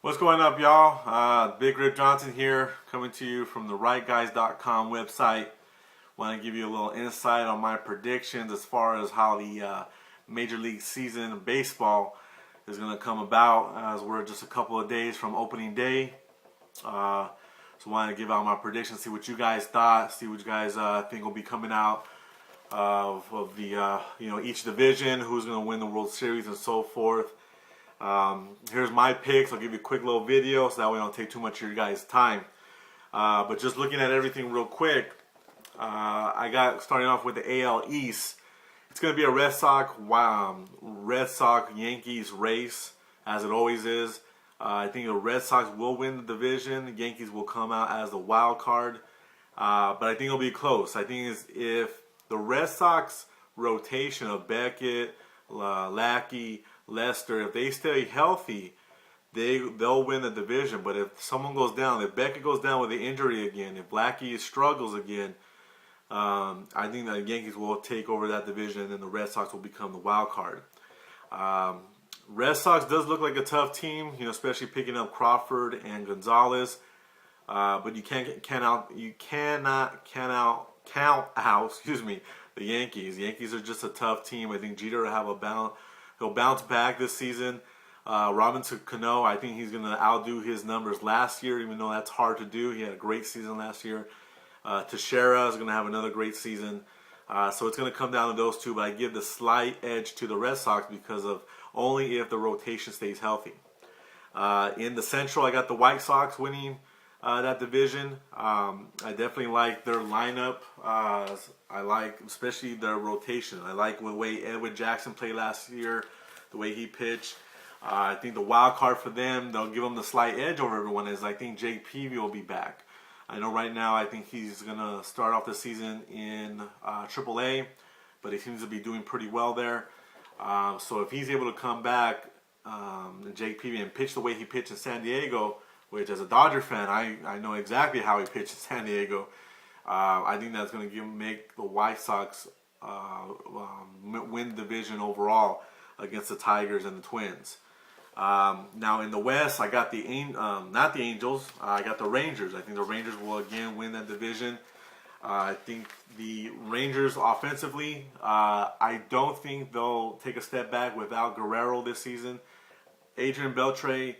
What's going up, y'all? Big Rip Johnson here, coming to you from the rightguys.com website. Want to give you a little insight on my predictions as far as how the Major League season of baseball is going to come about, as we're just a couple of days from opening day. So want to give out my predictions, see what you guys thought, see what you guys think will be coming out of the each division, who's going to win the World Series and so forth. Here's my picks. I'll give you a quick little video so that way I don't take too much of your guys' time. But just looking at everything real quick, I got starting off with the AL East. It's going to be a Red Sox Yankees race, as it always is. I think the Red Sox will win the division. The Yankees will come out as the wild card. But I think it'll be close. I think if the Red Sox rotation of Beckett, Lackey, Lester, if they stay healthy, they'll win the division. But if someone goes down, if Beckett goes down with an injury again, if Lackey struggles again, I think the Yankees will take over that division, and then the Red Sox will become the wild card. Red Sox does look like a tough team, especially picking up Crawford and Gonzalez. But you cannot count out the Yankees. The Yankees are just a tough team. I think Jeter will have he'll bounce back this season. Robinson Cano, I think he's going to outdo his numbers last year, even though that's hard to do. He had a great season last year. Teixeira is going to have another great season. So it's going to come down to those two, but I give the slight edge to the Red Sox because of only if the rotation stays healthy. In the Central, I got the White Sox winning that division. I definitely like their lineup. I like especially their rotation. I like the way Edwin Jackson played last year, the way he pitched. I think the wild card for them, they'll give them the slight edge over everyone, is I think Jake Peavy will be back. I know right now I think he's going to start off the season in AAA, but he seems to be doing pretty well there. So if he's able to come back, Jake Peavy, and pitch the way he pitched in San Diego, which as a Dodger fan, I know exactly how he pitched in San Diego. I think that's going to make the White Sox win the division overall against the Tigers and the Twins. Now in the West, I got not the Angels. I got the Rangers. I think the Rangers will again win that division. I think the Rangers offensively, I don't think they'll take a step back without Guerrero this season. Adrian Beltre,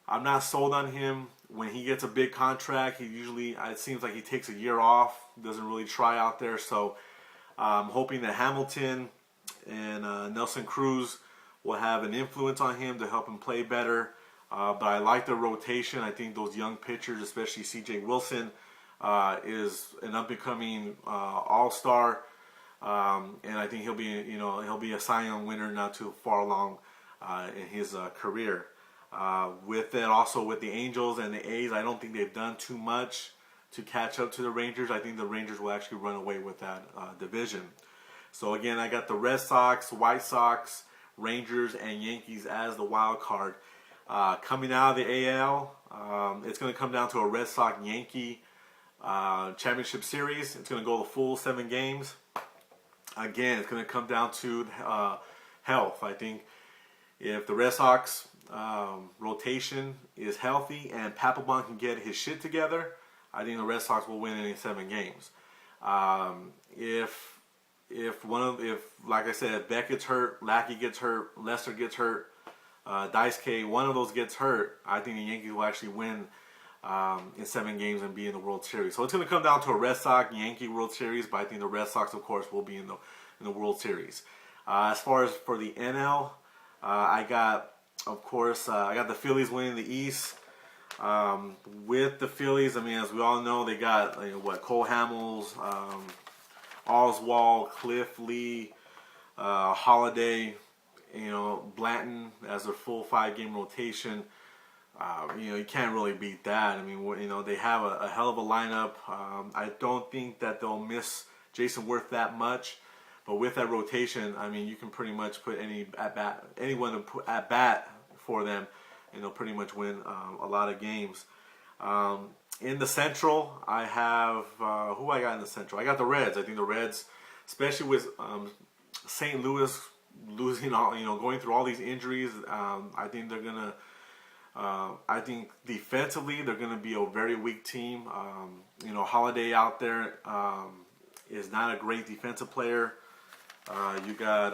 I'm not sold on him. When he gets a big contract, it seems like he takes a year off, doesn't really try out there. So I'm hoping that Hamilton and Nelson Cruz will have an influence on him to help him play better. But I like the rotation. I think those young pitchers, especially C.J. Wilson, is an up-and-coming all-star, and I think he'll be a Cy Young winner not too far along in his career. With the Angels and the A's, I don't think they've done too much to catch up to the Rangers. I think the Rangers will actually run away with that division. So again, I got the Red Sox, White Sox, Rangers, and Yankees as the wild card. Coming out of the AL, it's going to come down to a Red Sox-Yankee championship series. It's going to go the full 7 games. Again, it's going to come down to health. I think if the Red Sox rotation is healthy and Papelbon can get his shit together, I think the Red Sox will win in 7 games. If like I said, if Beck gets hurt, Lackey gets hurt, Lester gets hurt, Daisuke, one of those gets hurt, I think the Yankees will actually win in 7 games and be in the World Series. So it's going to come down to a Red Sox-Yankee World Series, but I think the Red Sox, of course, will be in the World Series. As far as for the NL, I got the Phillies winning the East. With the Phillies, I mean, as we all know, they got Cole Hamels, Oswald, Cliff Lee, Holiday, Blanton as their full 5-game rotation. You can't really beat that. I mean, they have a hell of a lineup. I don't think that they'll miss Jason Worth that much, but with that rotation, I mean, you can pretty much put anyone to put at bat for them, and they'll pretty much win a lot of games. In the Central, I have who I got in the Central. I got the Reds. I think the Reds, especially with St. Louis losing all, going through all these injuries, I think they're gonna I think defensively they're going to be a very weak team. Holiday out there is not a great defensive player. You got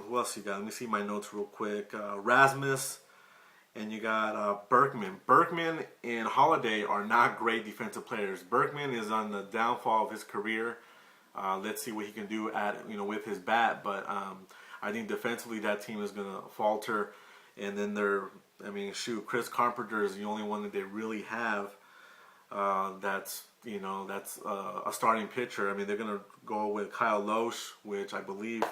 who else you got? Let me see my notes real quick. Rasmus, and you got Berkman. Berkman and Holiday are not great defensive players. Berkman is on the downfall of his career. Let's see what he can do with his bat. But I think defensively that team is going to falter. And then Chris Carpenter is the only one that they really have that's a starting pitcher. I mean, they're going to go with Kyle Loesch, which I believe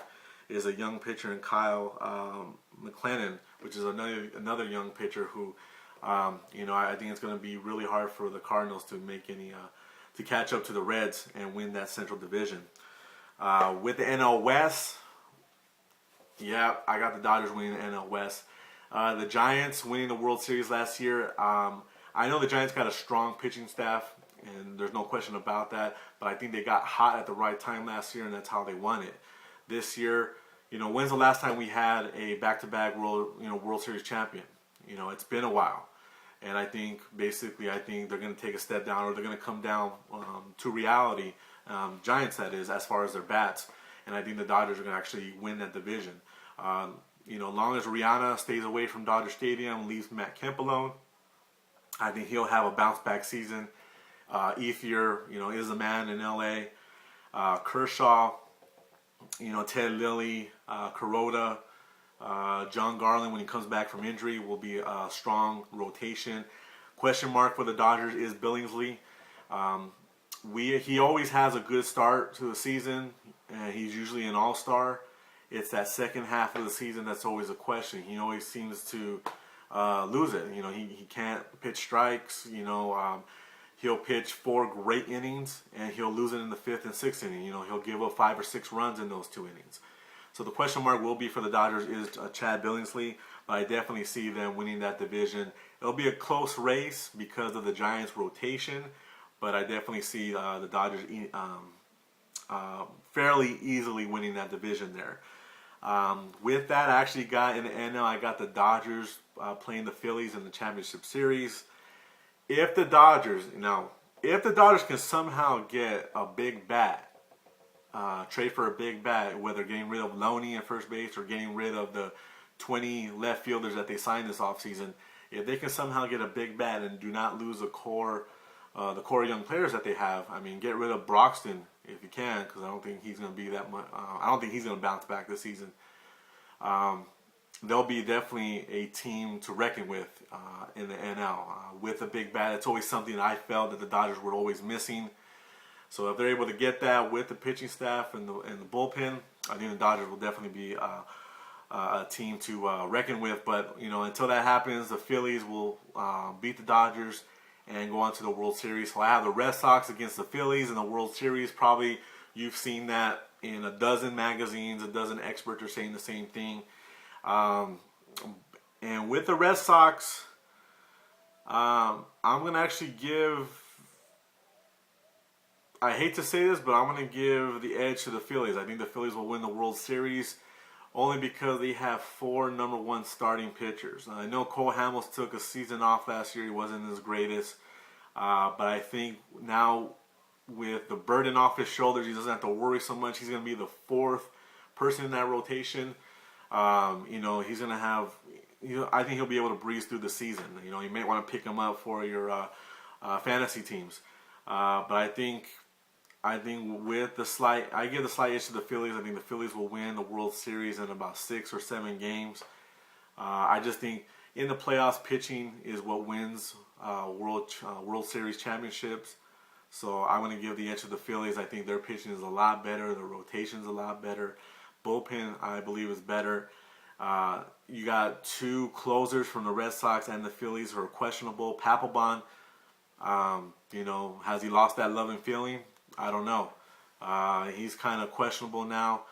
is a young pitcher, and Kyle McLennan, which is another young pitcher who, I think it's going to be really hard for the Cardinals to make to catch up to the Reds and win that Central Division. With the NL West, yeah, I got the Dodgers winning the NL West. The Giants winning the World Series last year. I know the Giants got a strong pitching staff, and there's no question about that. But I think they got hot at the right time last year, and that's how they won it. This year, when's the last time we had a back-to-back World Series champion? It's been a while, and I think they're going to take a step down, or they're going to come down to reality. Giants, that is, as far as their bats, and I think the Dodgers are going to actually win that division. Long as Rihanna stays away from Dodger Stadium, leaves Matt Kemp alone, I think he'll have a bounce-back season. Ethier, is a man in L.A. Kershaw, Ted Lilly, Kuroda, John Garland, when he comes back from injury, will be a strong rotation. Question mark for the Dodgers is Billingsley. He always has a good start to the season, and he's usually an all-star. It's that second half of the season that's always a question. He always seems to lose it. He can't pitch strikes. He'll pitch 4 great innings, and he'll lose it in the 5th and 6th inning. He'll give up 5 or 6 runs in those 2 innings. So the question mark will be for the Dodgers is Chad Billingsley, but I definitely see them winning that division. It'll be a close race because of the Giants' rotation, but I definitely see the Dodgers fairly easily winning that division there. With that, I actually got in the NL, I got the Dodgers playing the Phillies in the championship series. If the Dodgers can somehow get a big bat, trade for a big bat, whether getting rid of Loney at first base or getting rid of the 20 left fielders that they signed this offseason, if they can somehow get a big bat and do not lose the core young players that they have, get rid of Broxton if you can, because I don't think he's going to be that much. I don't think he's going to bounce back this season. They'll be definitely a team to reckon with in the NL. With a big bat, it's always something that I felt that the Dodgers were always missing. So if they're able to get that with the pitching staff and the bullpen, I think the Dodgers will definitely be a team to reckon with. But until that happens, the Phillies will beat the Dodgers and go on to the World Series. So I have the Red Sox against the Phillies in the World Series. Probably you've seen that in a dozen magazines. A dozen experts are saying the same thing. And with the Red Sox, I'm going to actually I hate to say this, but I'm going to give the edge to the Phillies. I think the Phillies will win the World Series only because they have 4 number 1 starting pitchers. I know Cole Hamels took a season off last year. He wasn't his greatest. But I think now with the burden off his shoulders, he doesn't have to worry so much. He's going to be the 4th person in that rotation. He's going to have, I think he'll be able to breeze through the season. You may want to pick him up for your fantasy teams. But I think with I give the slight edge to the Phillies. I think the Phillies will win the World Series in about 6 or 7 games. I just think in the playoffs, pitching is what wins World Series championships. So I'm going to give the edge to the Phillies. I think their pitching is a lot better. Their rotation's a lot better. Bullpen, I believe, is better. You got 2 closers from the Red Sox and the Phillies who are questionable. Papelbon, has he lost that love and feeling? I don't know. He's kind of questionable now.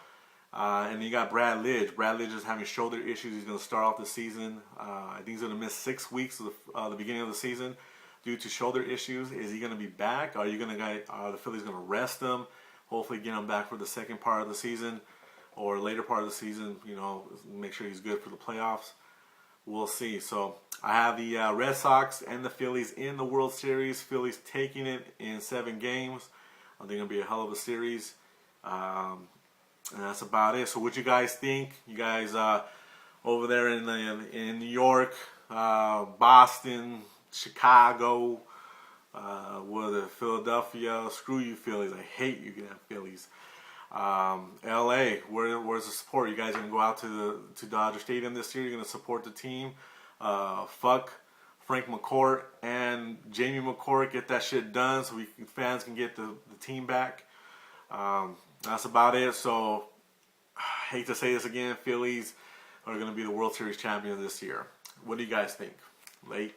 And then you got Brad Lidge. Brad Lidge is having shoulder issues. He's going to start off the season. I think he's going to miss 6 weeks of the beginning of the season due to shoulder issues. Is he going to be back? Are the Phillies going to rest him? Hopefully get him back for the second part of the season or later part of the season. Make sure he's good for the playoffs. we'll see. So I have the Red Sox and the Phillies in the World Series. Phillies taking it in 7 games. I think it'll be a hell of a series. And that's about it. So what you guys think? You guys over there in New York, Boston, Chicago, Philadelphia. Screw you, Phillies. I hate you, Phillies. LA, where's the support? You guys gonna go out to Dodger Stadium this year? You're gonna support the team? Fuck Frank McCourt and Jamie McCourt. Get that shit done so fans can get the team back. That's about it. So, I hate to say this again, Phillies are going to be the World Series champions this year. What do you guys think? Late.